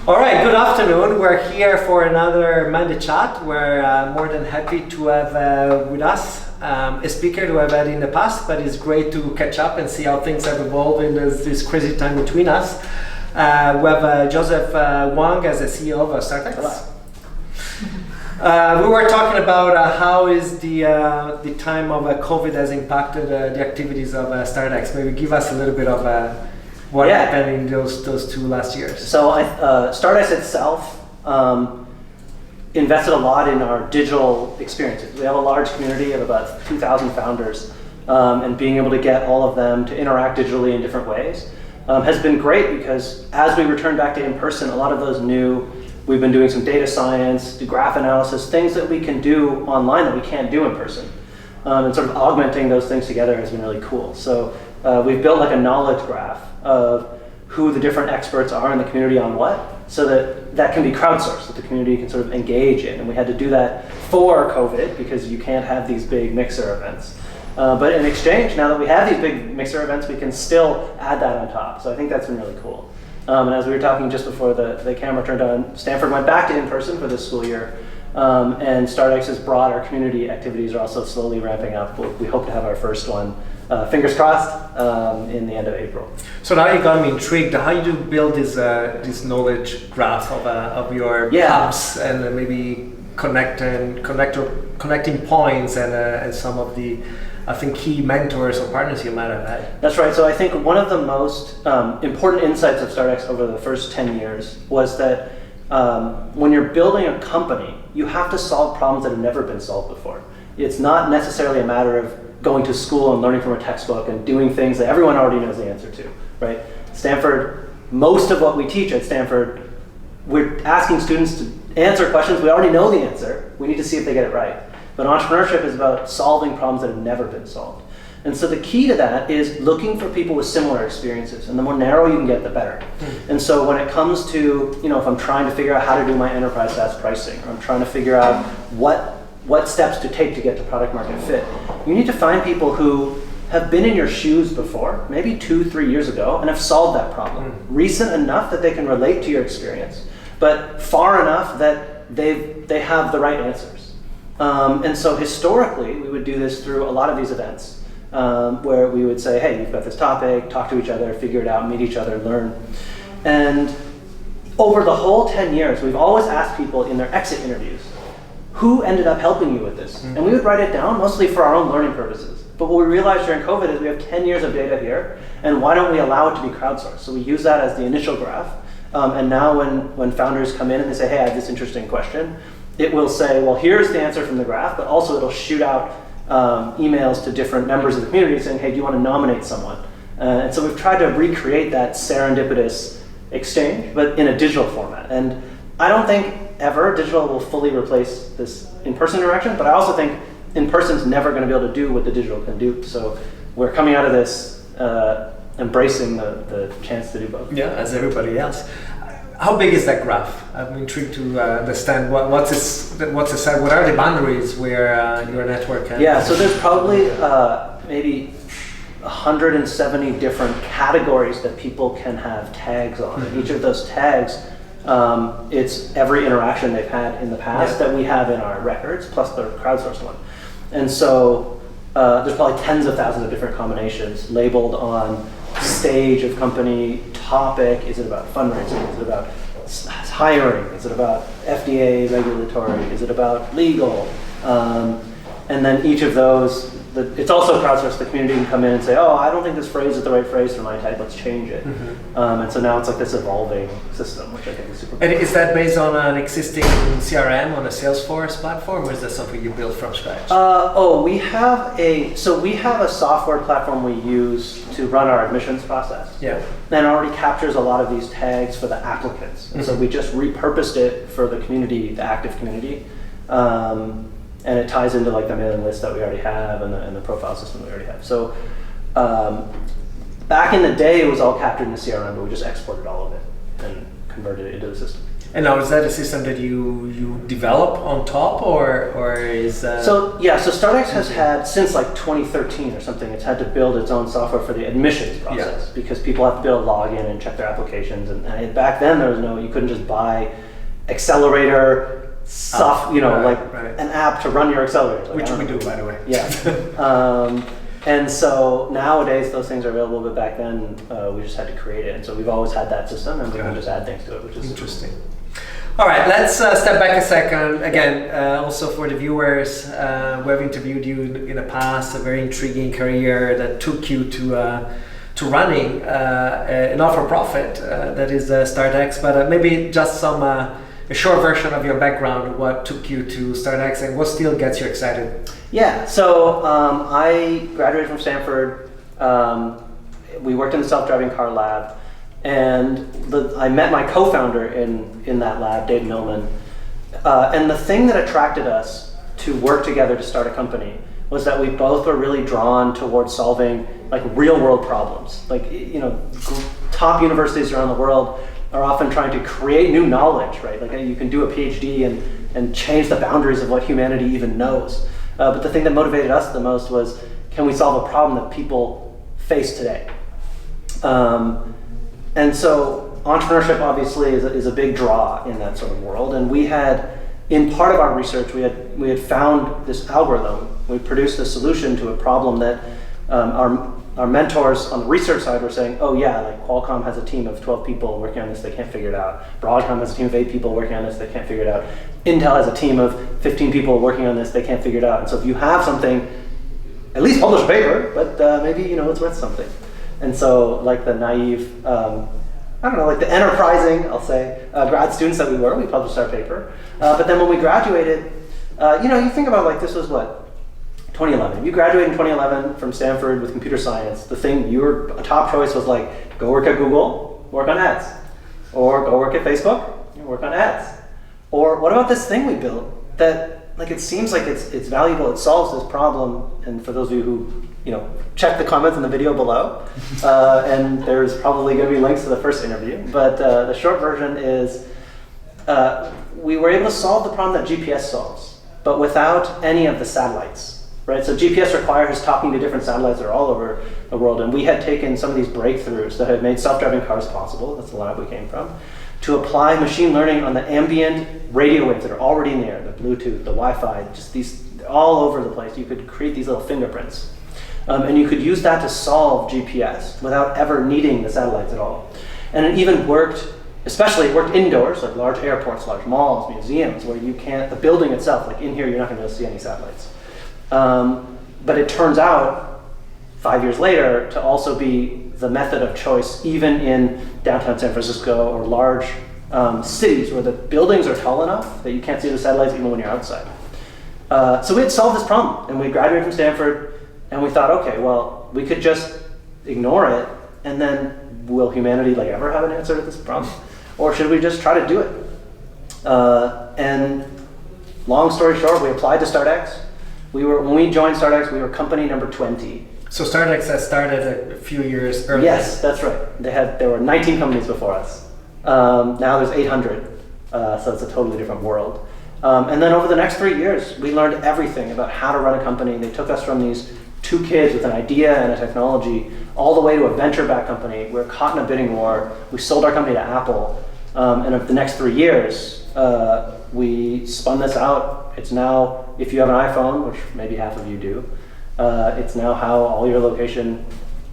All right, good afternoon. We're here for another Monday chat. We're more than happy to have with us a speaker who I've had in the past, but it's great to catch up and see how things have evolved in this crazy time between us. We have Joseph Huang as the CEO of StartX. We were talking about how is the time of COVID has impacted the activities of StartX. Maybe give us a little bit of what happened in those 2 last years. So StartX itself invested a lot in our digital experiences. We have a large community of about 2,000 founders, and being able to get all of them to interact digitally in different ways has been great, because as we return back to in-person, a lot of those we've been doing some data science, do graph analysis, things that we can do online that we can't do in person. And sort of augmenting those things together has been really cool. So we've built like a knowledge graph of who the different experts are in the community on what, so that can be crowdsourced, that the community can sort of engage in. And we had to do that for COVID, because you can't have these big mixer events. But in exchange, now that we have these big mixer events, we can still add that on top. So I think that's been really cool. And as we were talking just before the camera turned on, Stanford went back to in-person for this school year. And StartX's broader community activities are also slowly ramping up. We hope to have our first one, fingers crossed, in the end of April. So now you got me intrigued. How do you build this knowledge graph of your hubs, and maybe connecting points and some of the, I think, key mentors or partners you might have had? That's right. So I think one of the most important insights of StartX over the first 10 years was that when you're building a company, you have to solve problems that have never been solved before. It's not necessarily a matter of going to school and learning from a textbook and doing things that everyone already knows the answer to, right? Stanford, most of what we teach at Stanford, we're asking students to answer questions we already know the answer. We need to see if they get it right. But entrepreneurship is about solving problems that have never been solved. And so the key to that is looking for people with similar experiences. And the more narrow you can get, the better. And so when it comes to, if I'm trying to figure out how to do my enterprise SaaS pricing, or I'm trying to figure out what steps to take to get to product market fit, you need to find people who have been in your shoes before, maybe 2-3 years ago, and have solved that problem. Recent enough that they can relate to your experience, but far enough that they have the right answers. And so historically, we would do this through a lot of these events, where we would say, hey, you've got this topic, talk to each other, figure it out, meet each other, learn. And over the whole 10 years, we've always asked people in their exit interviews, who ended up helping you with this? And we would write it down mostly for our own learning purposes. But what we realized during COVID is we have 10 years of data here, and why don't we allow it to be crowdsourced? So we use that as the initial graph. And now when founders come in and they say, hey, I have this interesting question, it will say, well, here's the answer from the graph, but also it'll shoot out emails to different members of the community saying, hey, do you want to nominate someone? And so we've tried to recreate that serendipitous exchange, but in a digital format. And I don't think ever digital will fully replace this in-person interaction, but I also think in-person's never going to be able to do what the digital can do. So we're coming out of this embracing the chance to do both. Yeah, as everybody else. How big is that graph? I'm intrigued to understand what are the boundaries where your network can... Yeah, so there's probably maybe 170 different categories that people can have tags on. And each of those tags, it's every interaction they've had in the past that we have in our records, plus the crowdsourced one. And so there's probably tens of thousands of different combinations labeled on stage of company, topic, is it about fundraising, is it about hiring, is it about FDA regulatory, is it about legal? And then each of those, it's also crowdsourced. The community can come in and say, oh, I don't think this phrase is the right phrase for my type, let's change it. And so now it's like this evolving system, which I think is super cool. And is that based on an existing CRM on a Salesforce platform, or is that something you built from scratch? We have a software platform we use to run our admissions process. Yeah. And it already captures a lot of these tags for the applicants. And so we just repurposed it for the community, the active community. And it ties into like the mailing list that we already have and the profile system we already have. So back in the day, it was all captured in the CRM, but we just exported all of it and converted it into the system. And now, is that a system that you develop on top, or is So StartX has had, since like 2013 or something, it's had to build its own software for the admissions process because people have to be able to log in and check their applications. And back then, there was you couldn't just buy accelerator an app to run your accelerator. Which we do, by the way. Yeah. And so nowadays those things are available, but back then we just had to create it. And so we've always had that system, and we can just add things to it, which is interesting. All right, let's step back a second. Again, also for the viewers, we have interviewed you in the past, a very intriguing career that took you to running a not-for-profit that is StartX, but maybe just a short version of your background, what took you to StartX and what still gets you excited? Yeah, so I graduated from Stanford. We worked in the self-driving car lab, and I met my co-founder in that lab, Dave Millman. And the thing that attracted us to work together to start a company was that we both were really drawn towards solving like real-world problems. Like, top universities around the world are often trying to create new knowledge, right? Like you can do a PhD and change the boundaries of what humanity even knows. But the thing that motivated us the most was, can we solve a problem that people face today? And so entrepreneurship obviously is a big draw in that sort of world. And we had, in part of our research, we had found this algorithm. We produced a solution to a problem that our mentors on the research side were saying, oh yeah, like Qualcomm has a team of 12 people working on this, they can't figure it out. Broadcom has a team of 8 people working on this, they can't figure it out. Intel has a team of 15 people working on this, they can't figure it out. And so if you have something, at least publish a paper, but maybe it's worth something. And so like the naive, like the enterprising, I'll say, grad students that we published our paper. But then when we graduated, you think about like this was what? 2011. You graduated in 2011 from Stanford with computer science. The thing, your top choice was like, go work at Google, work on ads. Or go work at Facebook, work on ads. Or what about this thing we built that, like, it seems like it's valuable, it solves this problem. And for those of you who, check the comments in the video below, and there's probably going to be links to the first interview. But the short version is, we were able to solve the problem that GPS solves, but without any of the satellites. Right, so GPS requires talking to different satellites that are all over the world, and we had taken some of these breakthroughs that had made self-driving cars possible, that's the lab we came from, to apply machine learning on the ambient radio waves that are already in the air, the Bluetooth, the Wi-Fi, just these all over the place. You could create these little fingerprints. And you could use that to solve GPS without ever needing the satellites at all. And it even worked, especially it worked indoors, like large airports, large malls, museums, where you can't, the building itself, like in here, you're not gonna be able to see any satellites. But it turns out, 5 years later, to also be the method of choice, even in downtown San Francisco or large cities where the buildings are tall enough that you can't see the satellites even when you're outside. So we had solved this problem, and we graduated from Stanford, and we thought, okay, well, we could just ignore it, and then will humanity like ever have an answer to this problem? Or should we just try to do it? And long story short, we applied to StartX. When we joined StartX, we were company number 20. So StartX has started a few years earlier. Yes, that's right. There were 19 companies before us. Now there's 800, so it's a totally different world. And then over the next 3 years, we learned everything about how to run a company. They took us from these 2 kids with an idea and a technology all the way to a venture-backed company. We were caught in a bidding war. We sold our company to Apple. And over the next 3 years, we spun this out. It's now, if you have an iPhone, which maybe half of you do, it's now how all your location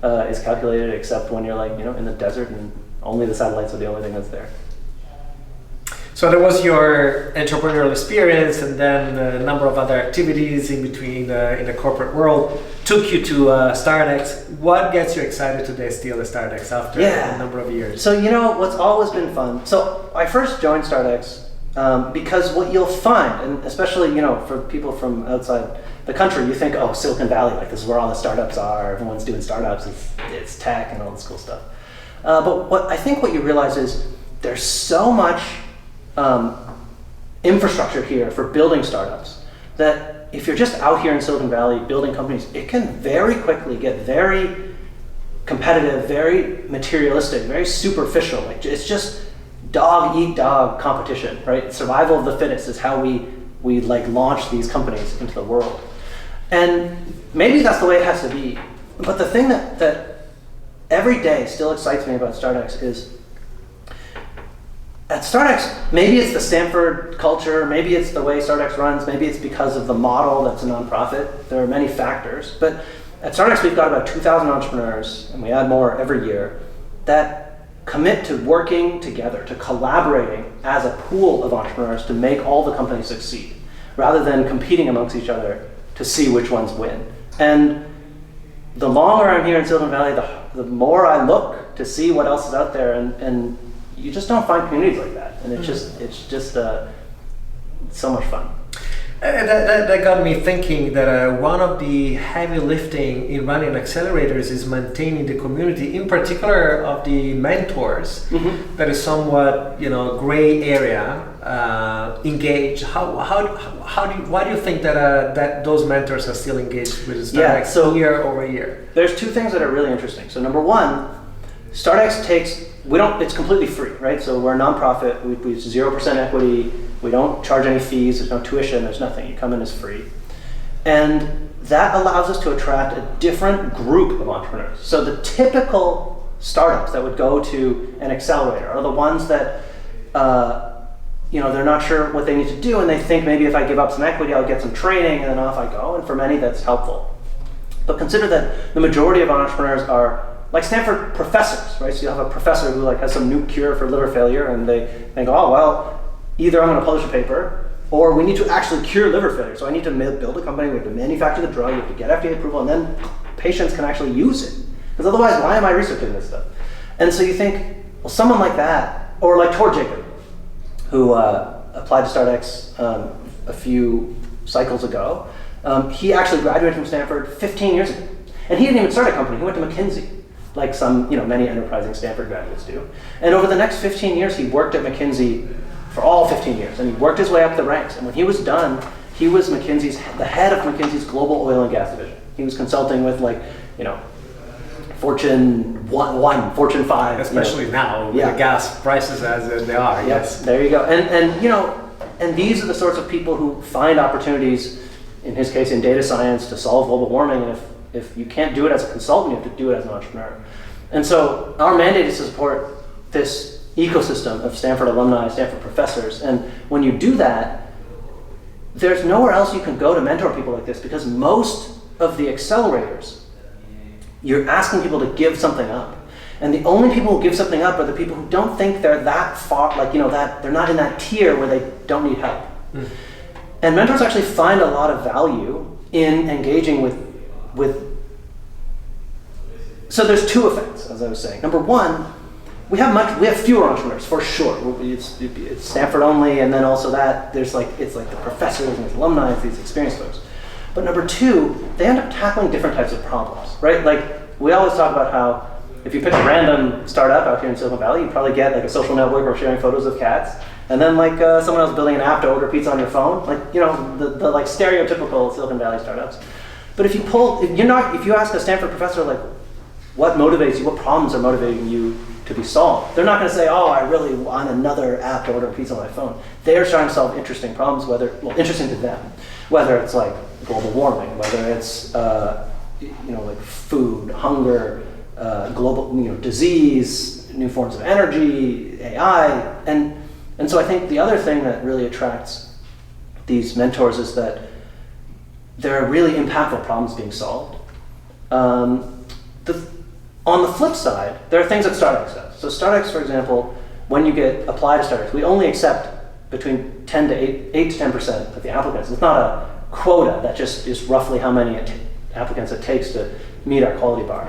is calculated, except when you're like, in the desert and only the satellites are the only thing that's there. So that was your entrepreneurial experience, and then a number of other activities in between in the corporate world took you to StartX. What gets you excited today still at StartX after a number of years? So what's always been fun. So I first joined StartX because what you'll find, and especially for people from outside the country, you think, oh, Silicon Valley, like this is where all the startups are. Everyone's doing startups. It's tech and all this cool stuff. But what you realize is there's so much infrastructure here for building startups that if you're just out here in Silicon Valley building companies, it can very quickly get very competitive, very materialistic, very superficial. Like it's just dog eat dog competition, right? Survival of the fittest is how we like launch these companies into the world. And maybe that's the way it has to be. But the thing that every day still excites me about StartX is at StartX, maybe it's the Stanford culture, maybe it's the way StartX runs, maybe it's because of the model that's a nonprofit. There are many factors. But at StartX, we've got about 2,000 entrepreneurs, and we add more every year, that commit to working together, to collaborating as a pool of entrepreneurs to make all the companies succeed, rather than competing amongst each other to see which ones win. And the longer I'm here in Silicon Valley, the more I look to see what else is out there, and you just don't find communities like that, and it's just so much fun. That got me thinking that one of the heavy lifting in running accelerators is maintaining the community, in particular of the mentors. Mm-hmm. That is somewhat gray area. Engaged. Why do you think that those mentors are still engaged with StartX year over year? There's two things that are really interesting. So number one, StartX it's completely free, right? So we're a nonprofit. We 0% equity. We don't charge any fees. There's no tuition. There's nothing. You come in as free. And that allows us to attract a different group of entrepreneurs. So the typical startups that would go to an accelerator are the ones that, they're not sure what they need to do, and they think maybe if I give up some equity, I'll get some training, and then off I go. And for many, that's helpful. But consider that the majority of entrepreneurs are like Stanford professors, right? So you'll have a professor who has some new cure for liver failure, and they think, oh, well, either I'm going to publish a paper, or we need to actually cure liver failure. So I need to build a company, we have to manufacture the drug, we have to get FDA approval, and then patients can actually use it. Because otherwise, why am I researching this stuff? And so you think, well, someone like that, or like Tor Jacob, who applied to StartX a few cycles ago, he actually graduated from Stanford 15 years ago. And he didn't even start a company, he went to McKinsey, like many enterprising Stanford graduates do. And over the next 15 years, he worked at McKinsey for all 15 years, and he worked his way up the ranks. And when he was done, he was the head of McKinsey's global oil and gas division. He was consulting with Fortune 1, Fortune 5. Especially now, with the gas prices as they are. Yes. There you go. And these are the sorts of people who find opportunities, in his case in data science, to solve global warming. And if you can't do it as a consultant, you have to do it as an entrepreneur. And so our mandate is to support this ecosystem of Stanford alumni, Stanford professors. And when you do that, there's nowhere else you can go to mentor people like this, because most of the accelerators, you're asking people to give something up. And the only people who give something up are the people who don't think they're that far, that they're not in that tier where they don't need help. Mm. And mentors actually find a lot of value in engaging with. So there's two effects, as I was saying. Number one, we have fewer entrepreneurs for sure. It's Stanford only, and then also it's like the professors and the alumni, it's these experienced folks. But number two, they end up tackling different types of problems, right? Like we always talk about how if you pick a random startup out here in Silicon Valley, you probably get like a social network or sharing photos of cats, and then someone else building an app to order pizza on your phone, the like stereotypical Silicon Valley startups. But if you ask a Stanford professor what motivates you, what problems are motivating you to be solved, they're not going to say, oh, I really want another app to order pizza on my phone. They're trying to solve interesting problems, interesting to them, whether it's like global warming, whether it's like food, hunger, global disease, new forms of energy, AI, and so I think the other thing that really attracts these mentors is that there are really impactful problems being solved. On the flip side, there are things that StartX does. So StartX, for example, when you apply to StartX, we only accept between 10 to 8 to 10% of the applicants. It's not a quota, that just is roughly how many applicants it takes to meet our quality bar.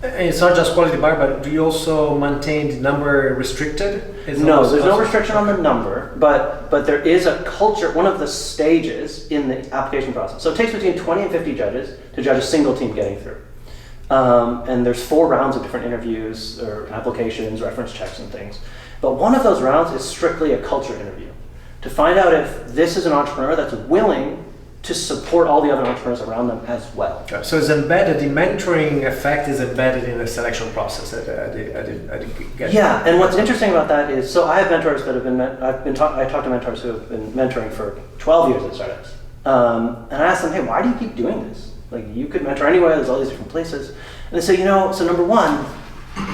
And it's not just quality bar, but do you also maintain the number restricted? No, there's no restriction on the number, but there is a culture, one of the stages in the application process. So it takes between 20 and 50 judges to judge a single team getting through. And there's 4 rounds of different interviews or applications, reference checks and things. But one of those rounds is strictly a culture interview to find out if this is an entrepreneur that's willing to support all the other entrepreneurs around them as well. So it's embedded, the mentoring effect is embedded in the selection process. I didn't get Yeah, and what's interesting about that is, so I have mentors that have been, I talk to mentors who have been mentoring for 12 years at StartX. And I ask them, hey, why do you keep doing this? Like, you could mentor anywhere, there's all these different places. And they say, so number one,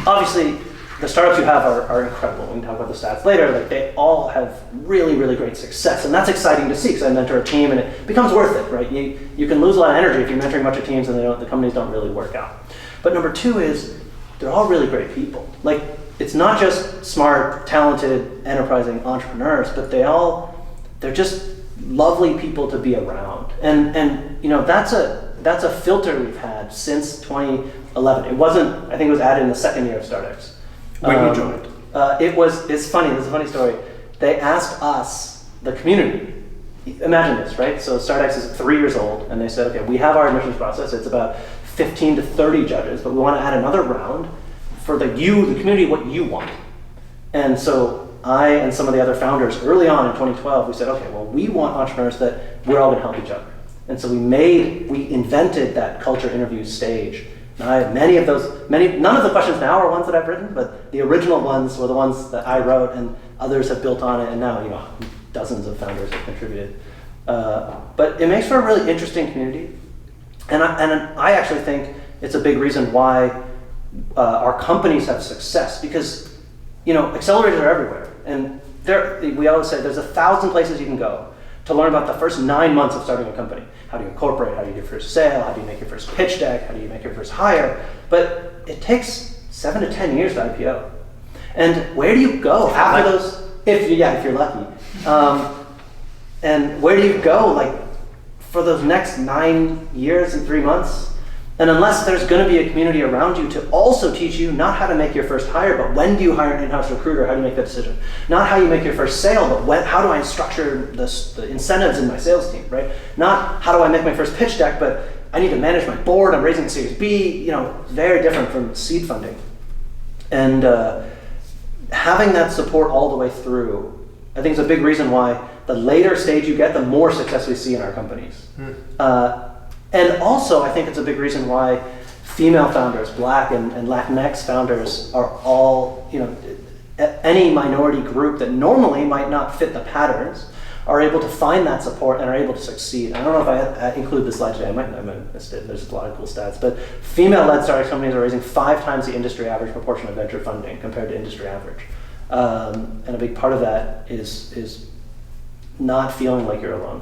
obviously, the startups you have are incredible. We can talk about the stats later. Like, they all have really, really great success, and that's exciting to see because I mentor a team, and it becomes worth it, right? You can lose a lot of energy if you're mentoring a bunch of teams and the companies don't really work out. But number two is they're all really great people. Like, it's not just smart, talented, enterprising entrepreneurs, but they're just lovely people to be around, and that's a filter we've had since 2011. It wasn't. I think it was added in the second year of StartX. When you joined? It's funny, there's a funny story. They asked us, the community, imagine this, right? So StartX is 3 years old, and they said, okay, we have our admissions process, it's about 15 to 30 judges, but we want to add another round for the community, what you want. And so I and some of the other founders early on in 2012, we said, okay, well, we want entrepreneurs that we're all going to help each other. And so we invented that culture interview stage. Now, I have none of the questions now are ones that I've written, but the original ones were the ones that I wrote, and others have built on it, and now, dozens of founders have contributed. But it makes for a really interesting community, and I actually think it's a big reason why our companies have success, because, accelerators are everywhere, and we always say there's 1,000 places you can go to learn about the first 9 months of starting a company. How do you incorporate? How do you do your first sale? How do you make your first pitch deck? How do you make your first hire? But it takes 7 to 10 years to IPO. And where do you go after those? If you're lucky. And where do you go for those next 9 years and 3 months? And unless there's going to be a community around you to also teach you not how to make your first hire, but when do you hire an in-house recruiter, how do you make that decision? Not how you make your first sale, but how do I structure the incentives in my sales team, right? Not how do I make my first pitch deck, but I need to manage my board, I'm raising Series B, very different from seed funding. And having that support all the way through, I think is a big reason why the later stage you get, the more success we see in our companies. And also, I think it's a big reason why female founders, Black and Latinx founders are all, any minority group that normally might not fit the patterns are able to find that support and are able to succeed. I don't know if I include this slide today. I might have missed it. There's a lot of cool stats. But female-led StartX companies are raising 5 times the industry average proportion of venture funding compared to industry average. And a big part of that is not feeling like you're alone.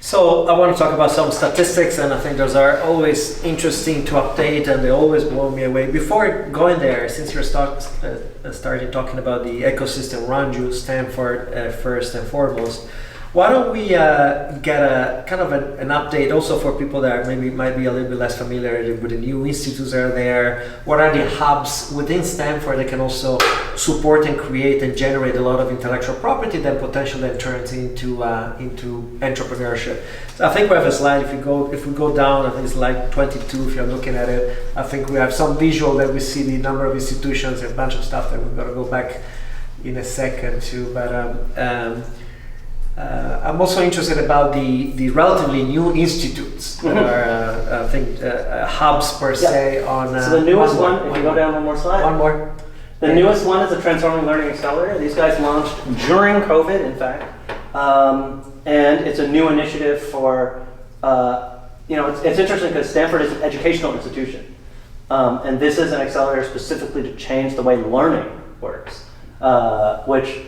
So I want to talk about some statistics, and I think those are always interesting to update, and they always blow me away. Before going there, since you're started talking about the ecosystem around you, Stanford first and foremost, why don't we get a kind of an update also for people that maybe might be a little bit less familiar with the new institutes that are there. What are the hubs within Stanford that can also support and create and generate a lot of intellectual property that potentially then turns into entrepreneurship? So I think we have a slide. If we go down, I think it's slide 22. If you're looking at it, I think we have some visual that we see the number of institutions and a bunch of stuff that we're going to go back in a second to. But I'm also interested about the relatively new institutes that are, I think, hubs per se on. So the newest one, if you go down one more slide. One more. The newest one is the Transforming Learning Accelerator. These guys launched during COVID, in fact, and it's a new initiative for. It's interesting because Stanford is an educational institution, and this is an accelerator specifically to change the way learning works, which.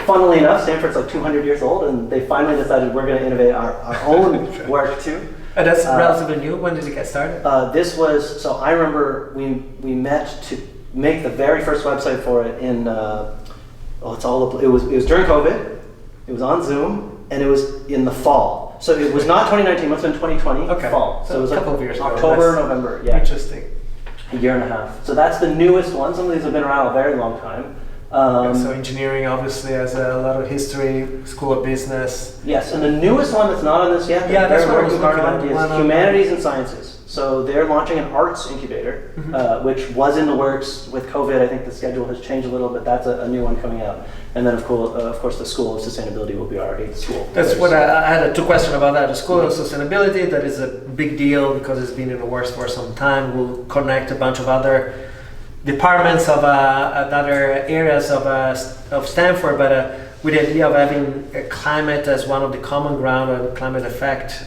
Funnily enough, Stanford's like 200 years old, and they finally decided we're going to innovate our own work too. And that's relatively new. When did it get started? I remember we met to make the very first website for it in, it was during COVID. It was on Zoom, and it was in the fall. So it was not 2019, it must have been 2020 fall. So it was a couple of years ago. October, November, yeah. Interesting. A year and a half. So that's the newest one. Some of these have been around a very long time. So engineering obviously has a lot of history, School of Business. Yes, and the newest one that's not on this yet, yeah, that's what I was working hard on, looking at. is Humanities and Sciences. So they're launching an arts incubator, which was in the works with COVID. I think the schedule has changed a little, but that's a new one coming out. And then of course the School of Sustainability will be our 8th school. That's what I had 2 questions about that. The School of Sustainability, that is a big deal because it's been in the works for some time. We'll connect a bunch of other departments of other areas of Stanford, but with the idea of having climate as one of the common ground and climate effect.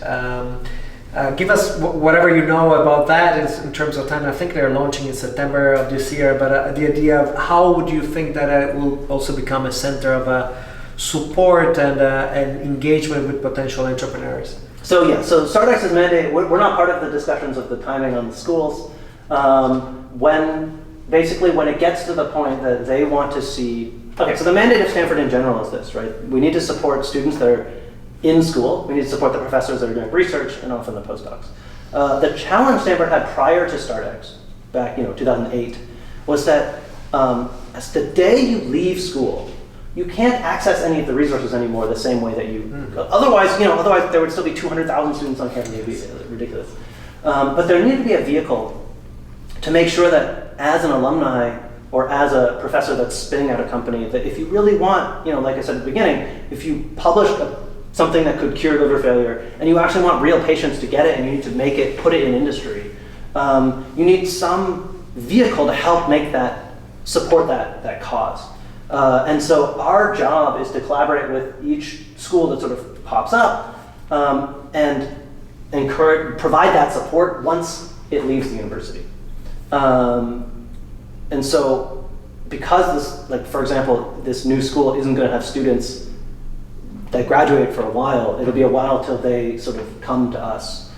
Give us whatever you know about that in terms of time. I think they're launching in September of this year, but the idea of how would you think that it will also become a center of support and engagement with potential entrepreneurs? So StartX's mandate, we're not part of the discussions of the timing on the schools. When it gets to the point that they want to see, okay, so the mandate of Stanford in general is this, right? We need to support students that are in school. We need to support the professors that are doing research and often the postdocs. The challenge Stanford had prior to StartX, back 2008, was that as the day you leave school, you can't access any of the resources anymore the same way that you. Otherwise there would still be 200,000 students on campus. It would be ridiculous. But there needed to be a vehicle to make sure that as an alumni or as a professor that's spinning out a company, that if you really want, like I said at the beginning, if you publish something that could cure liver failure, and you actually want real patients to get it, and you need to put it in industry, you need some vehicle to help support that cause. And so our job is to collaborate with each school that sort of pops up and provide that support once it leaves the university. And so because for example, this new school isn't going to have students that graduate for a while, it'll be a while till they sort of come to us.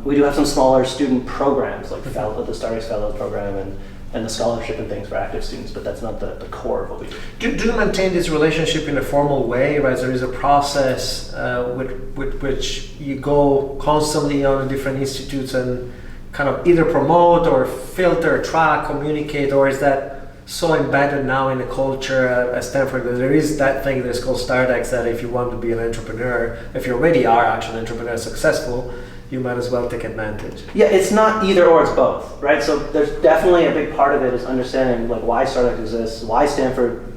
We do have some smaller student programs like the StartX Fellows program and the scholarship and things for active students, but that's not the core of what we do. Do you maintain this relationship in a formal way, right? There is a process with which you go constantly on different institutes and kind of either promote or filter, track, communicate, or is that so embedded now in the culture at Stanford that there is that thing that's called StartX, that if you want to be an entrepreneur, if you already are actually an entrepreneur successful, you might as well take advantage? Yeah, it's not either or, it's both, right? So there's definitely a big part of it is understanding why StartX exists, why Stanford,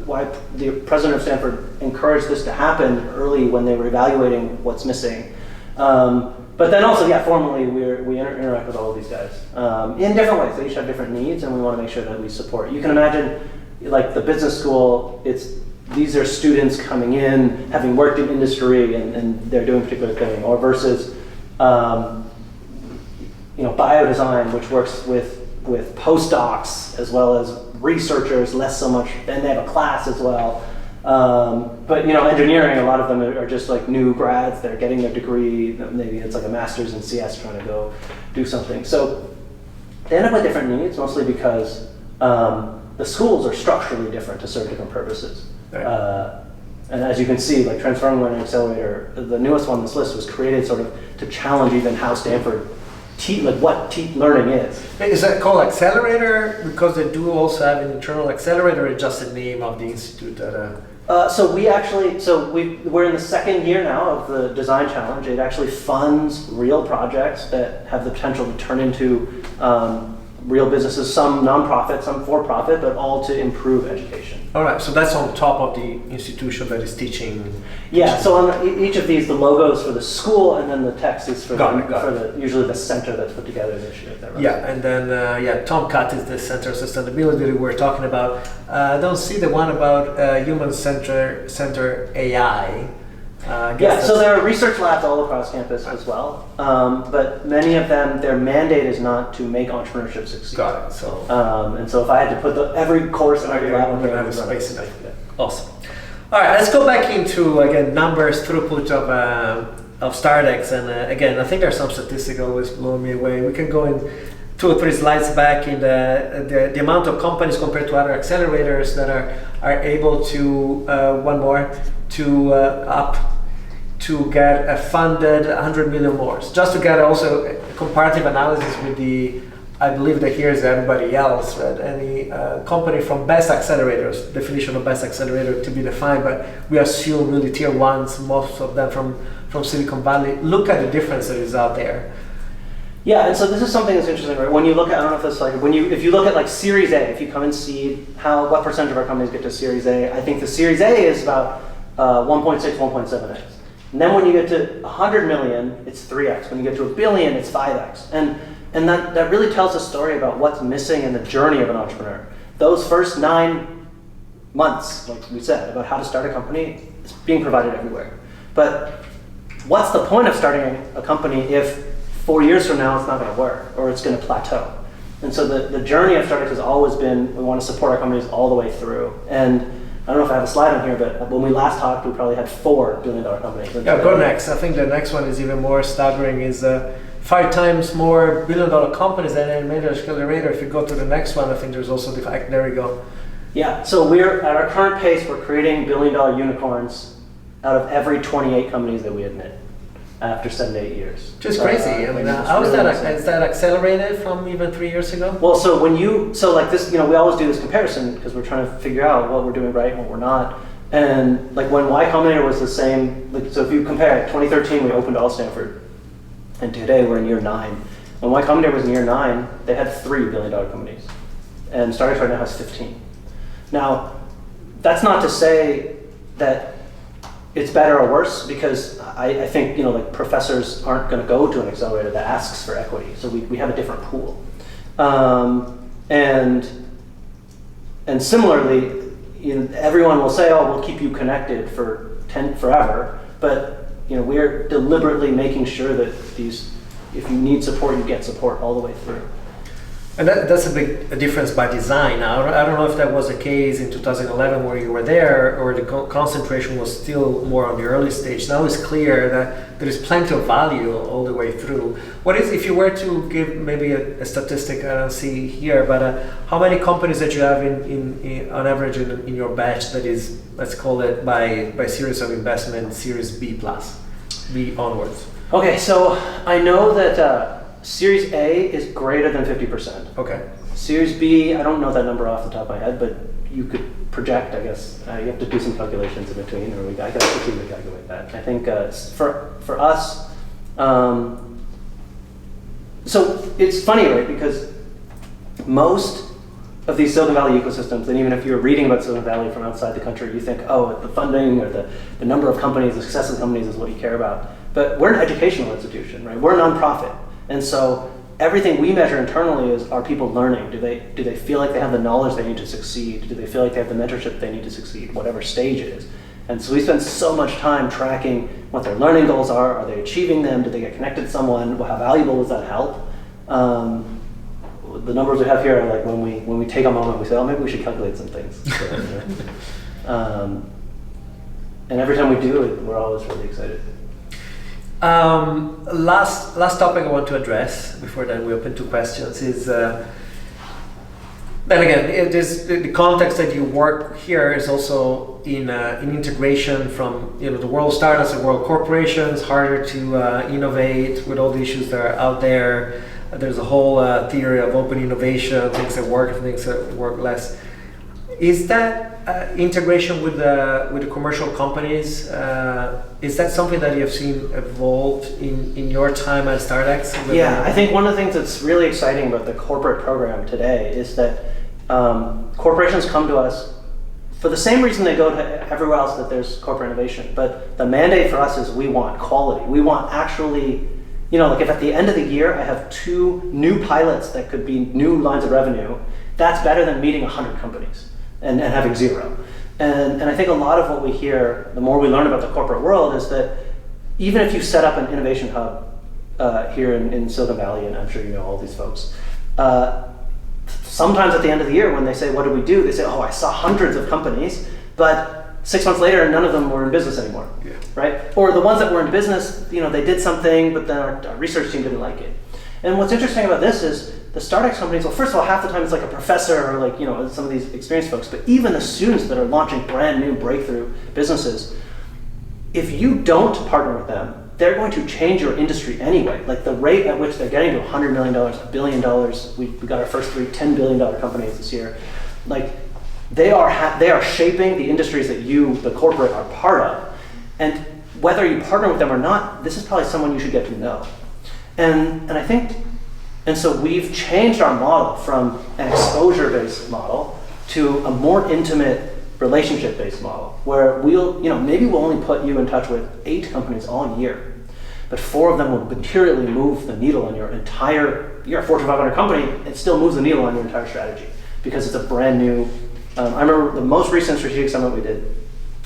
why the president of Stanford encouraged this to happen early when they were evaluating what's missing. But then also, formally, we interact with all of these guys in different ways. They each have different needs, and we want to make sure that we support. You can imagine, like the business school, these are students coming in, having worked in industry, and they're doing a particular thing, or versus, biodesign, which works with postdocs as well as researchers, less so much, and they have a class as well. But engineering, a lot of them are just like new grads. They're getting their degree. Maybe it's like a master's in CS trying to go do something. So they end up with different needs, mostly because the schools are structurally different to serve different purposes. Right. And as you can see, like Transforming Learning Accelerator, the newest one on this list was created sort of to challenge even how Stanford what learning is. Is that called accelerator because they do also have an internal accelerator, or just the name of the institute? We're in the second year now of the design challenge. It actually funds real projects that have the potential to turn into real businesses, some nonprofit, some for-profit, but all to improve education. All right, so that's on top of the institution that is teaching. Yeah, so on each of these, the logo is for the school, and then the text is for usually the center that's put together initiative. Yeah, and then Tom Cutt is the Center of Sustainability that we're talking about. I don't see the one about human center AI. So there are research labs all across campus as well, but many of them, their mandate is not to make entrepreneurship succeed. Got it. So, and so if I had to put every course in every lab, we're going to have space enough. Awesome. All right, let's go back into again numbers, throughput of StartX, and again, I think there's some statistics always blow me away. We can go in 2 or 3 slides back in the amount of companies compared to other accelerators that are able to to get funded 100 million more. Just to get also a comparative analysis with I believe that here is everybody else, right? Any company from best accelerators, definition of best accelerator to be defined, but we assume really tier ones, most of them from Silicon Valley. Look at the difference that is out there. Yeah, and so this is something that's interesting, right? When you look at, I don't know if that's like, if you look at like Series A, if you come and see what percentage of our companies get to Series A, I think the Series A is about 1.6, 1.7x. And then when you get to 100 million, it's 3x. When you get to a billion, it's 5x. And that really tells a story about what's missing in the journey of an entrepreneur. Those first 9 months, like we said, about how to start a company, is being provided everywhere. But what's the point of starting a company if 4 years from now it's not going to work or it's going to plateau? And so the journey of StartX has always been, we want to support our companies all the way through. And I don't know if I have a slide on here, but when we last talked, we probably had 4 billion-dollar companies. Yeah, go next. I think the next one is even more staggering, is 5 times more billion-dollar companies than any major accelerator. If you go to the next one, I think there's also the fact, there we go. Yeah, so we're at our current pace, we're creating billion-dollar unicorns out of every 28 companies that we admit after 7 to 8 years. Just crazy. I mean, how is that? Is that accelerated from even 3 years ago? Well, so like this, we always do this comparison because we're trying to figure out what we're doing right and what we're not. And like when Y Combinator was the same, so if you compare 2013, we opened all Stanford, and today we're in year 9. When Y Combinator was in year 9, they had 3 billion-dollar companies, and StartX right now has 15. Now, that's not to say that it's better or worse, because I think like professors aren't going to go to an accelerator that asks for equity, so we have a different pool. And similarly, everyone will say, "Oh, we'll keep you connected for forever," but we're deliberately making sure that if you need support, you get support all the way through. And that's a big difference by design. Now, I don't know if that was the case in 2011 where you were there, or the concentration was still more on the early stage. Now it's clear that there is plenty of value all the way through. What is, if you were to give maybe a statistic, I don't see here, but how many companies that you have in on average in your batch that is, let's call it by series of investment, Series B plus, B onwards? Okay, so I know that Series A is greater than 50%. Okay. Series B, I don't know that number off the top of my head, but you could project, I guess. You have to do some calculations in between, or I guess we can calculate that. I think for us, so it's funny, right? Because most of these Silicon Valley ecosystems, and even if you're reading about Silicon Valley from outside the country, you think, oh, the funding or the number of companies, the success of companies is what you care about. But we're an educational institution, right? We're a nonprofit. And so everything we measure internally is, are people learning? Do they feel like they have the knowledge they need to succeed? Do they feel like they have the mentorship they need to succeed, whatever stage it is? And so we spend so much time tracking what their learning goals are. Are they achieving them? Did they get connected to someone? How valuable was that help? The numbers we have here are like when we take a moment, we say, oh, maybe we should calculate some things. And every time we do it, we're always really excited. Last topic I want to address before then we open to questions is then again, it is the context that you work here is also in integration from the world startups and world corporations, harder to innovate with all the issues that are out there. There's a whole theory of open innovation, things that work and things that work less. Is that integration with the commercial companies? Is that something that you have seen evolve in your time at StartX? Yeah, I think one of the things that's really exciting about the corporate program today is that corporations come to us for the same reason they go to everywhere else that there's corporate innovation. But the mandate for us is we want quality. We want actually, like if at the end of the year I have 2 new pilots that could be new lines of revenue, that's better than meeting 100 companies and having 0. And I think a lot of what we hear, the more we learn about the corporate world, is that even if you set up an innovation hub here in Silicon Valley, and I'm sure you know all these folks, sometimes at the end of the year when they say, what did we do? They say, oh, I saw hundreds of companies, but 6 months later, none of them were in business anymore, right? Or the ones that were in business, they did something, but then our research team didn't like it. And what's interesting about this is the StartX companies, well, first of all, half the time it's like a professor or like, some of these experienced folks, but even the students that are launching brand new breakthrough businesses, if you don't partner with them, they're going to change your industry anyway. Like the rate at which they're getting to $100 million, $1 billion, we got our first 3 $10 billion companies this year. Like they are shaping the industries that you, the corporate, are part of. And whether you partner with them or not, this is probably someone you should get to know. And I think, and so we've changed our model from an exposure-based model to a more intimate relationship-based model, where maybe we'll only put you in touch with 8 companies all year, but 4 of them will materially move the needle on you're a Fortune 500 company, it still moves the needle on your entire strategy because it's a brand new, I remember the most recent strategic summit we did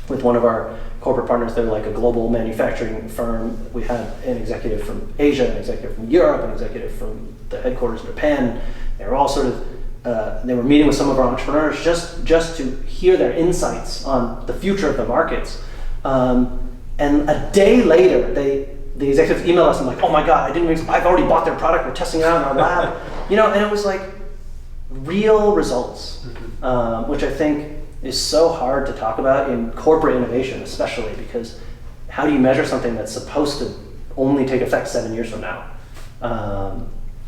with one of our corporate partners. They're like a global manufacturing firm. We had an executive from Asia, an executive from Europe, an executive from the headquarters in Japan. They were all sort of, they were meeting with some of our entrepreneurs just to hear their insights on the future of the markets. And a day later, the executives emailed us and like, oh my God, I've already bought their product, we're testing it out in our lab. And it was like real results, which I think is so hard to talk about in corporate innovation, especially because how do you measure something that's supposed to only take effect 7 years from now?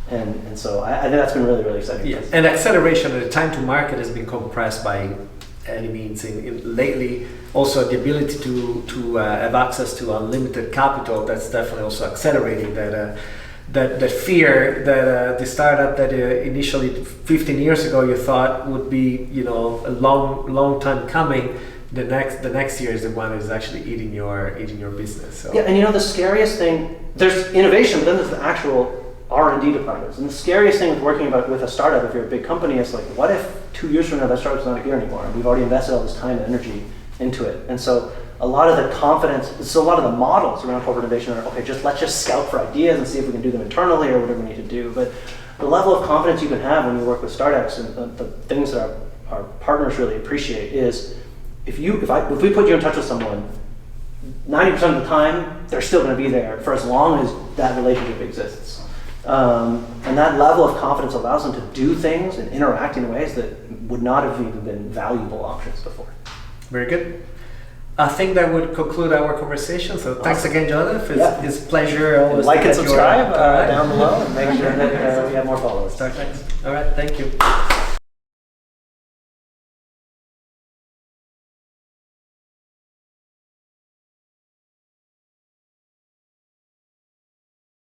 And so I think that's been really, really exciting. Yeah. And acceleration, the time to market has been compressed by any means lately. Also the ability to have access to unlimited capital, that's definitely also accelerating that fear that the startup that initially 15 years ago you thought would be a long time coming, the next year is the one that is actually eating your business. So. Yeah, and the scariest thing, there's innovation, but then there's the actual R&D departments. And the scariest thing with working with a startup, if you're a big company, is like, what if 2 years from now that startup's not here anymore and we've already invested all this time and energy into it? And so a lot of the confidence, a lot of the models around corporate innovation are, okay, let's just scout for ideas and see if we can do them internally or whatever we need to do. But the level of confidence you can have when you work with StartX, and the things that our partners really appreciate is, if we put you in touch with someone, 90% of the time, they're still going to be there for as long as that relationship exists. And that level of confidence allows them to do things and interact in ways that would not have even been valuable options before. Very good. I think that would conclude our conversation. So thanks again, Joseph. It's a pleasure. Always like and subscribe down below and make sure that we have more followers. StartX. All right. Thank you.